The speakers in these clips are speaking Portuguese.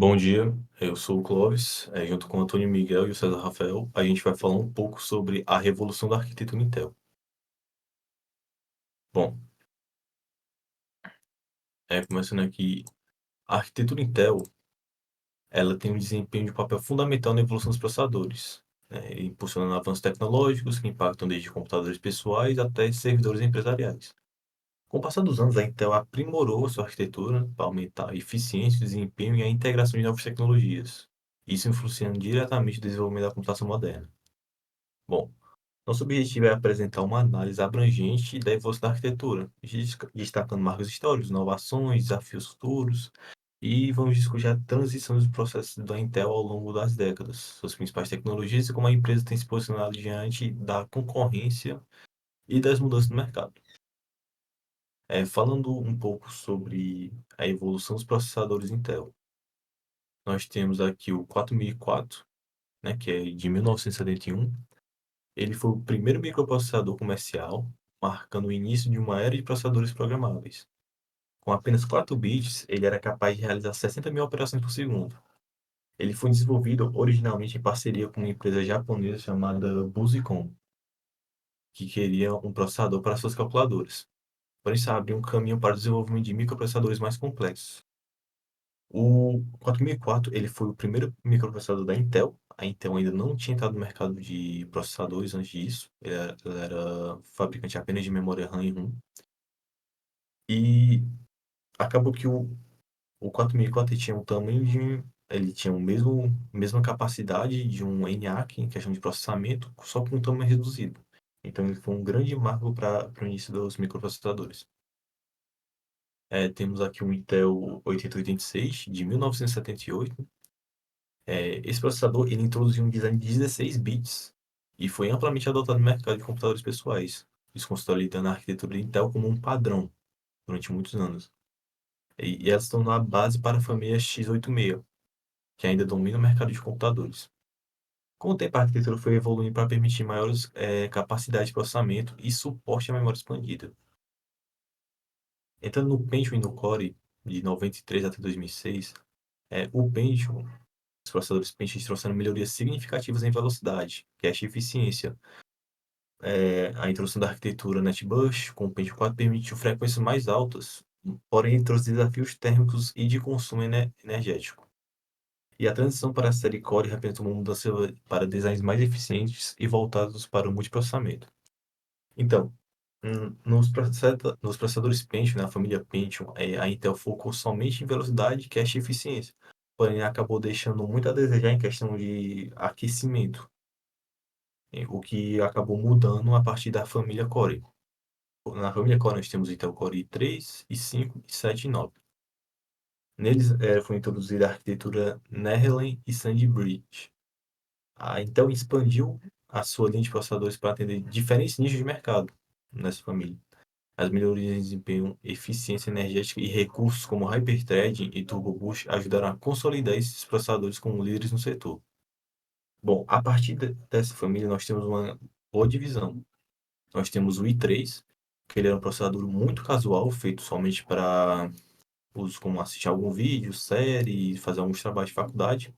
Bom dia, eu sou o Clóvis, junto com o Antônio Miguel e o César Rafael, a gente vai falar um pouco sobre a revolução da arquitetura Intel. Bom, começando aqui, a arquitetura Intel, ela tem um desempenho de papel fundamental na evolução dos processadores, impulsionando avanços tecnológicos que impactam desde computadores pessoais até servidores empresariais. Com o passar dos anos, a Intel aprimorou a sua arquitetura para aumentar a eficiência, o desempenho e a integração de novas tecnologias, isso influenciando diretamente o desenvolvimento da computação moderna. Bom, nosso objetivo é apresentar uma análise abrangente da evolução da arquitetura, destacando marcos históricos, inovações, desafios futuros, e vamos discutir a transição dos processos da Intel ao longo das décadas, suas principais tecnologias e como a empresa tem se posicionado diante da concorrência e das mudanças no mercado. Falando um pouco sobre a evolução dos processadores Intel, nós temos aqui o 4004, né, que é de 1971. Ele foi o primeiro microprocessador comercial, marcando o início de uma era de processadores programáveis. Com apenas 4 bits, ele era capaz de realizar 60.000 operações por segundo. Ele foi desenvolvido originalmente em parceria com uma empresa japonesa chamada Busicom, que queria um processador para suas calculadoras. Porém, isso abriu um caminho para o desenvolvimento de microprocessadores mais complexos. O 4004 ele foi o primeiro microprocessador da Intel. A Intel ainda não tinha entrado no mercado de processadores antes disso. Ela era fabricante apenas de memória RAM e ROM. E acabou que o 4004 tinha o tamanho de... Ele tinha mesma capacidade de um ENIAC em questão de processamento, só com um tamanho reduzido. Então ele foi um grande marco para o início dos microprocessadores. Temos aqui o Intel 8086 de 1978. Esse processador ele introduziu um design de 16 bits e foi amplamente adotado no mercado de computadores pessoais, isso consolidando a arquitetura Intel como um padrão durante muitos anos. E elas estão na base para a família x86, que ainda domina o mercado de computadores. Com o tempo, a arquitetura foi evoluindo para permitir maiores capacidades de processamento e suporte à memória expandida. Entrando no Pentium e no Core, de 93 até 2006, o Pentium, os processadores Pentium trouxeram melhorias significativas em velocidade, cache e eficiência. A introdução da arquitetura NetBus com o Pentium 4 permitiu frequências mais altas, porém trouxe desafios térmicos e de consumo energético. E a transição para a série Core representou uma mudança para designs mais eficientes e voltados para o multiprocessamento. Então, nos processadores Pentium, na família Pentium, a Intel focou somente em velocidade, cache e eficiência, porém acabou deixando muito a desejar em questão de aquecimento, o que acabou mudando a partir da família Core. Na família Core nós temos Intel Core i3, i5, i7 e 9. Neles foi introduzida a arquitetura Nehalem e Sandy Bridge. A Intel expandiu a sua linha de processadores para atender diferentes nichos de mercado nessa família. As melhorias em desempenho, eficiência energética e recursos como Hyperthreading e Turbo Boost ajudaram a consolidar esses processadores como líderes no setor. Bom, a partir dessa família nós temos uma boa divisão. Nós temos o i3, que ele é um processador muito casual, feito somente para uso como assistir algum vídeo, série, fazer alguns trabalhos de faculdade.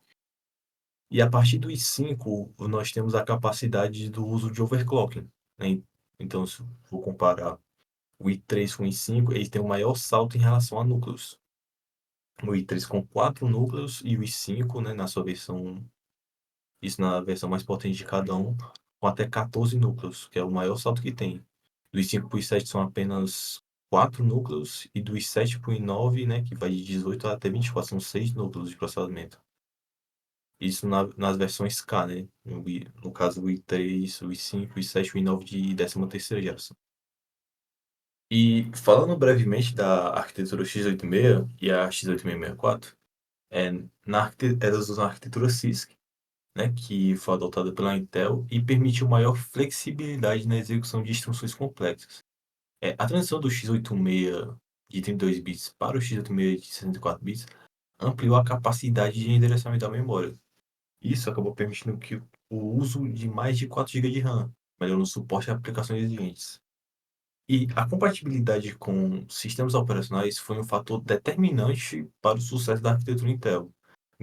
E a partir do i5, nós temos a capacidade do uso de overclocking, né? Então, se eu for comparar o i3 com o i5, ele tem um maior salto em relação a núcleos. O i3 com 4 núcleos e o i5, né, na sua versão, isso na versão mais potente de cada um, com até 14 núcleos, que é o maior salto que tem. Do i5 para o i7 são apenas 4 núcleos, e do i7 para o i9, né, que vai de 18 até 24, são 6 núcleos de processamento. Isso nas versões K, né? No caso, o i3, o i5, o i7 e o i9 de 13ª geração. E falando brevemente da arquitetura x86 e a x8664, elas usam a arquitetura CISC, né, que foi adotada pela Intel e permitiu maior flexibilidade na execução de instruções complexas. A transição do x86 de 32 bits para o x86 de 64 bits ampliou a capacidade de endereçamento da memória. Isso acabou permitindo que o uso de mais de 4 GB de RAM, melhorando o suporte a aplicações exigentes. E a compatibilidade com sistemas operacionais foi um fator determinante para o sucesso da arquitetura Intel,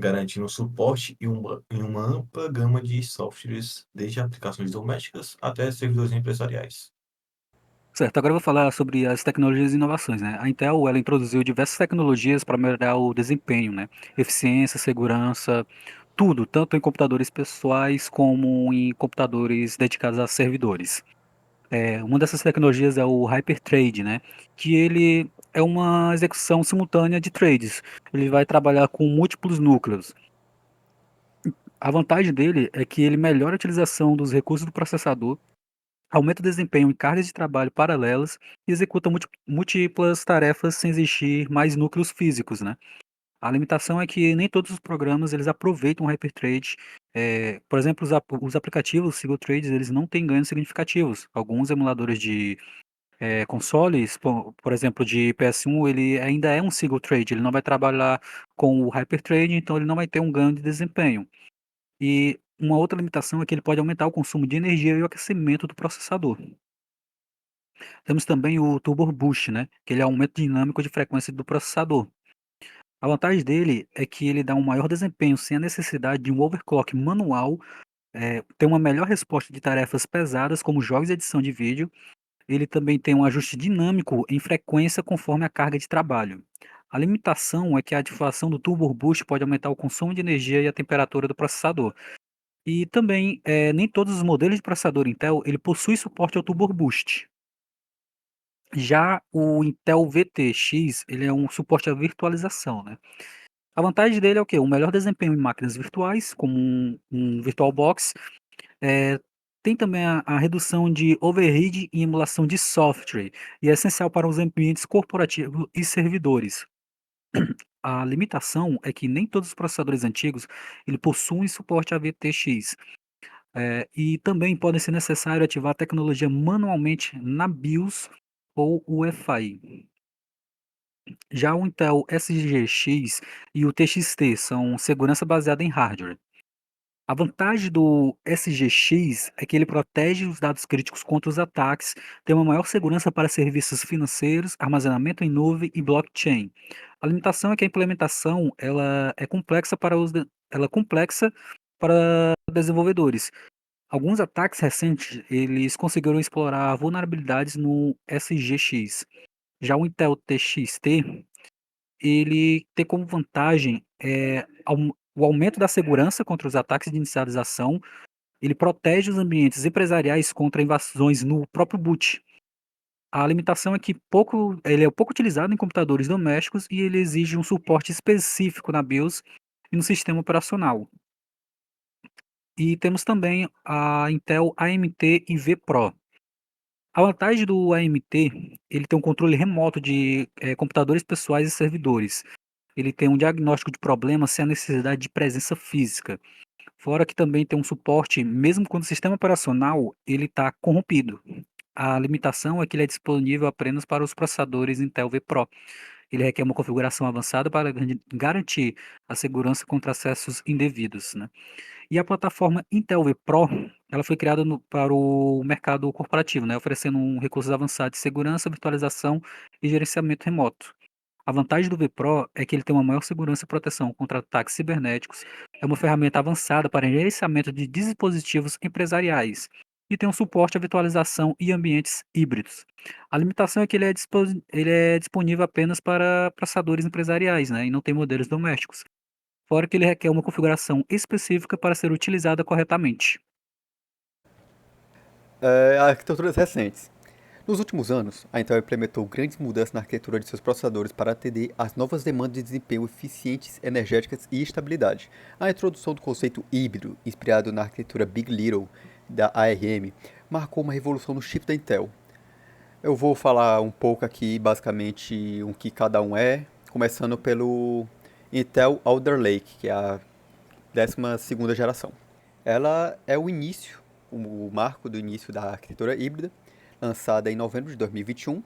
garantindo suporte em uma ampla gama de softwares, desde aplicações domésticas até servidores empresariais. Certo, agora eu vou falar sobre as tecnologias e inovações, né? A Intel, ela introduziu diversas tecnologias para melhorar o desempenho, né? Eficiência, segurança, tudo, tanto em computadores pessoais como em computadores dedicados a servidores. Uma dessas tecnologias é o Hyperthread, né? Que ele é uma execução simultânea de trades. Ele vai trabalhar com múltiplos núcleos. A vantagem dele é que ele melhora a utilização dos recursos do processador, aumenta o desempenho em cargas de trabalho paralelas e executa múltiplas tarefas sem existir mais núcleos físicos, né? A limitação é que nem todos os programas eles aproveitam o Hyperthread. Por exemplo, os aplicativos single threads eles não têm ganhos significativos. Alguns emuladores de consoles, por exemplo, de PS1, ele ainda é um single thread. Ele não vai trabalhar com o Hyperthread, então ele não vai ter um ganho de desempenho. E uma outra limitação é que ele pode aumentar o consumo de energia e o aquecimento do processador. Temos também o Turbo Boost, né? Que ele é um aumento dinâmico de frequência do processador. A vantagem dele é que ele dá um maior desempenho sem a necessidade de um overclock manual, tem uma melhor resposta de tarefas pesadas como jogos e edição de vídeo. Ele também tem um ajuste dinâmico em frequência conforme a carga de trabalho. A limitação é que a ativação do Turbo Boost pode aumentar o consumo de energia e a temperatura do processador. E também, nem todos os modelos de processador Intel ele possui suporte ao Turbo Boost. Já o Intel VTX, ele é um suporte à virtualização, né. A vantagem dele é o quê? Um melhor desempenho em máquinas virtuais, como um VirtualBox, eh, tem também a redução de overhead em emulação de software, e é essencial para os ambientes corporativos e servidores. A limitação é que nem todos os processadores antigos, ele possuem suporte a VTX, e também pode ser necessário ativar a tecnologia manualmente na BIOS ou UEFI. Já o Intel SGX e o TXT são segurança baseada em hardware. A vantagem do SGX é que ele protege os dados críticos contra os ataques, tem uma maior segurança para serviços financeiros, armazenamento em nuvem e blockchain. A limitação é que a implementação ela é complexa ela é complexa para desenvolvedores. Alguns ataques recentes eles conseguiram explorar vulnerabilidades no SGX. Já o Intel TXT ele tem como vantagem, o aumento da segurança contra os ataques de inicialização, ele protege os ambientes empresariais contra invasões no próprio boot. A limitação é que ele é pouco utilizado em computadores domésticos e ele exige um suporte específico na BIOS e no sistema operacional. E temos também a Intel AMT IV Pro. A vantagem do AMT, ele tem um controle remoto de computadores pessoais e servidores. Ele tem um diagnóstico de problemas sem a necessidade de presença física. Fora que também tem um suporte, mesmo quando o sistema operacional ele está corrompido. A limitação é que ele é disponível apenas para os processadores Intel V Pro. Ele requer uma configuração avançada para garantir a segurança contra acessos indevidos, né? E a plataforma Intel V Pro, ela foi criada para o mercado corporativo, né, oferecendo recursos avançados de segurança, virtualização e gerenciamento remoto. A vantagem do V Pro é que ele tem uma maior segurança e proteção contra ataques cibernéticos, é uma ferramenta avançada para gerenciamento de dispositivos empresariais e tem um suporte à virtualização e ambientes híbridos. A limitação é que ele é disponível apenas para processadores empresariais, né, e não tem modelos domésticos. Fora que ele requer uma configuração específica para ser utilizada corretamente. Arquiteturas recentes. Nos últimos anos, a Intel implementou grandes mudanças na arquitetura de seus processadores para atender às novas demandas de desempenho eficientes, energéticas e estabilidade. A introdução do conceito híbrido, inspirado na arquitetura Big Little da ARM, marcou uma revolução no chip da Intel. Eu vou falar um pouco aqui, basicamente, o que cada um é, começando pelo Intel Alder Lake, que é a 12ª geração. Ela é o marco do início da arquitetura híbrida, lançada em novembro de 2021.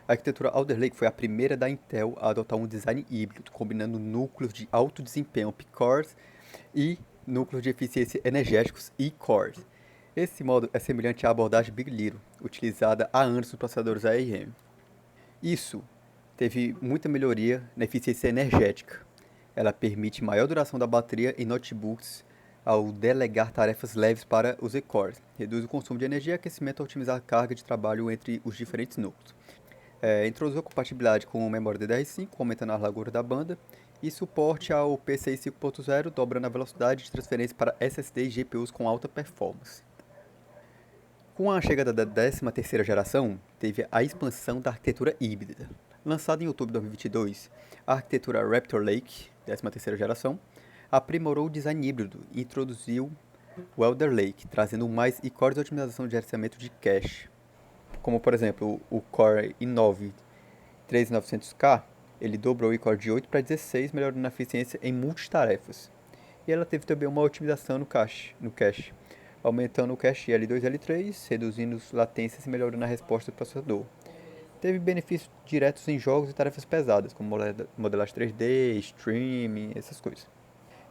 A arquitetura Alder Lake foi a primeira da Intel a adotar um design híbrido, combinando núcleos de alto desempenho P-cores e núcleos de eficiência energéticos E-cores. Esse modo é semelhante à abordagem Big Little, utilizada há anos nos processadores ARM. Isso teve muita melhoria na eficiência energética, Ela permite maior duração da bateria em notebooks ao delegar tarefas leves para os E-cores. Reduz o consumo de energia e aquecimento ao otimizar a carga de trabalho entre os diferentes núcleos. Introduziu a compatibilidade com memória DDR5, aumentando a largura da banda, e suporte ao PCI 5.0, dobrando a velocidade de transferência para SSD e GPUs com alta performance. Com a chegada da 13ª geração, teve a expansão da arquitetura híbrida. Lançada em outubro de 2022, a arquitetura Raptor Lake, 13ª geração, aprimorou o design híbrido e introduziu o Alder Lake, trazendo mais e-cores de otimização de gerenciamento de cache. Como, por exemplo, o Core i9 3900K, ele dobrou o e-core de 8 para 16, melhorando a eficiência em multitarefas. E ela teve também uma otimização no cache, aumentando o cache L2 e L3, reduzindo as latências e melhorando a resposta do processador. Teve benefícios diretos em jogos e tarefas pesadas, como modelagem 3D, streaming, essas coisas.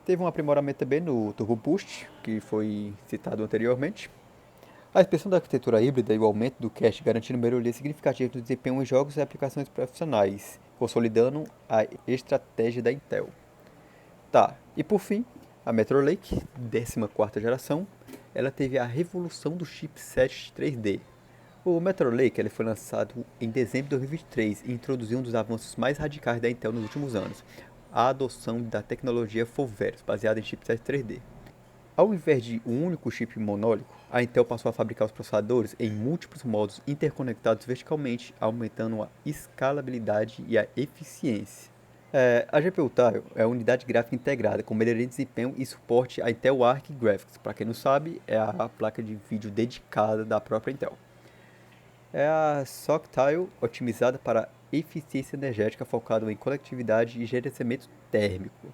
Teve um aprimoramento também no Turbo Boost, que foi citado anteriormente. A expansão da arquitetura híbrida e o aumento do cache garantindo melhoria significativa no desempenho em jogos e aplicações profissionais, consolidando a estratégia da Intel. E por fim, a Meteor Lake, 14ª geração, ela teve a revolução do chipset 3D. O Meteor Lake ele foi lançado em dezembro de 2023 e introduziu um dos avanços mais radicais da Intel nos últimos anos, a adoção da tecnologia Foveros, baseada em chipset 3D. Ao invés de um único chip monolítico, a Intel passou a fabricar os processadores em múltiplos modos interconectados verticalmente, aumentando a escalabilidade e a eficiência. A GPU Tile é a unidade gráfica integrada com melhoria de desempenho e suporte a Intel Arc Graphics. Para quem não sabe, é a placa de vídeo dedicada da própria Intel. É a SoC Tile otimizada para eficiência energética focada em conectividade e gerenciamento térmico.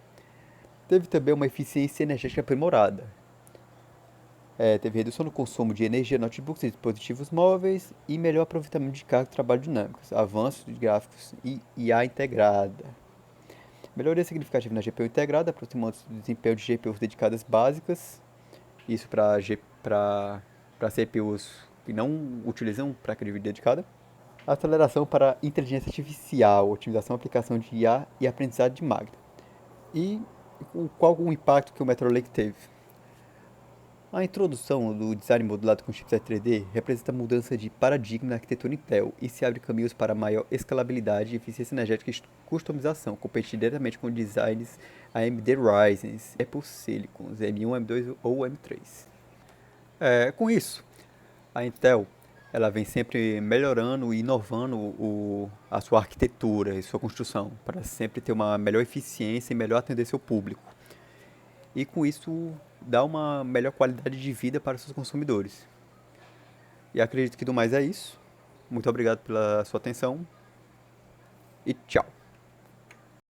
Teve também uma eficiência energética aprimorada. Teve redução no consumo de energia em notebooks e dispositivos móveis e melhor aproveitamento de carga de trabalho dinâmicos, avanços de gráficos e IA integrada. Melhoria significativa na GPU integrada, aproximando-se do desempenho de GPUs dedicadas básicas, isso para CPUs que não utilizam placa de vídeo dedicada. Aceleração para inteligência artificial, otimização e aplicação de IA e aprendizado de máquina. E qual o impacto que o Meteor Lake teve? A introdução do design modulado com chipset 3D representa mudança de paradigma na arquitetura Intel e se abre caminhos para maior escalabilidade, eficiência energética e customização, competindo diretamente com designs AMD Ryzen, Apple Silicon, M1, M2 ou M3. Com isso, a Intel ela vem sempre melhorando e inovando a sua arquitetura e sua construção, para sempre ter uma melhor eficiência e melhor atender seu público. E com isso, dá uma melhor qualidade de vida para os seus consumidores. E acredito que do mais é isso. Muito obrigado pela sua atenção e tchau!